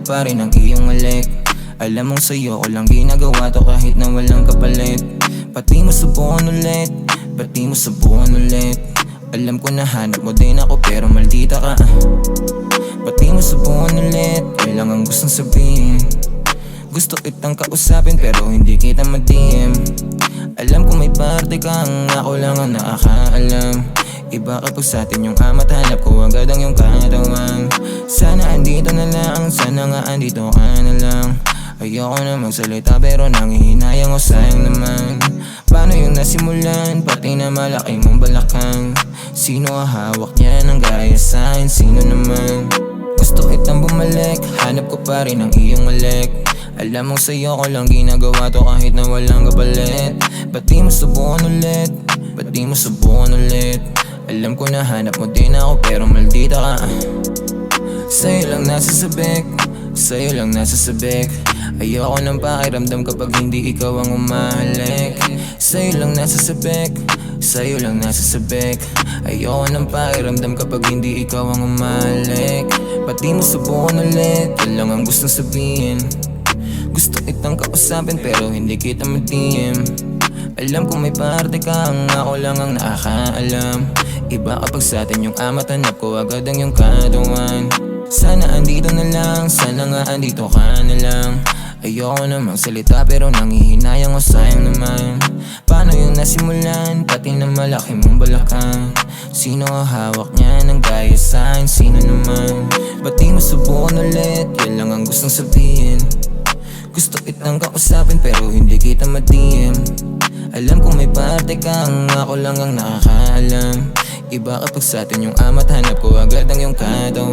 pa rin ang iyong halik. Alam mong sa'yo ko lang ginagawa to kahit na walang kapalit. Pati mo subukan ulit, pati mo subukan ulit. Alam ko na hanap mo din ako pero maldita ka. Pati mo subukan ulit, yun lang ang gustong sabihin. Gusto kitang kausapin pero hindi kita ma-DM. Alam ko may parte kang ako lang ang nakakaalam. Iba kapag sa'tin yung amat, hanap ko agad ang iyong katawan. Sana andito na lang, sana nga andito ka na lang. Ayoko na magsalita pero nangihinayang o sayang naman. Paano yung nasimulan, pati na malaki mong balakang? Sino hawak niya ng gaya sa'kin, sino naman? Gusto kitang bumalik, hanap ko pa rin ang iyong halik. Alam mong sa'yo ko lang ginagawa to kahit na walang kapalit. Pati mo subukan ulit, pati mo subukan ulit. Alam ko na hanap mo din ako pero maldita ka. Sa'yo lang nasasabik, sa'yo lang nasasabik. Ayoko ng pakiramdam kapag hindi ikaw ang umahalik. Sa'yo lang nasasabik, sa'yo lang nasasabik. Ayoko ng pakiramdam kapag hindi ikaw ang umahalik. Pati mo subukan ulit, yun lang ang gustong sabihin. Gusto kitang kausapin pero hindi kita ma-DM. Alam ko may parte kang ako lang ang nakakaalam. Iba kapag sa'tin yung amat, hanap ko agad ang iyong katawan. Sana andito na lang, sana nga andito ka na lang. Ayoko na magsalita pero nangihinayang o sayang naman. Paano yung nasimulan, pati na malaki mong balakang? Sino hawak niya ng gaya sa'kin, sino naman? Pati mo subukan ulit, yun lang ang gustong sabihin. Gusto kitang kausapin pero hindi kita ma-DM. Alam ko may parte kang ako lang ang nakakaalam. Iba kapag sa'tin yung amat, hanap ko agad ang iyong katawan.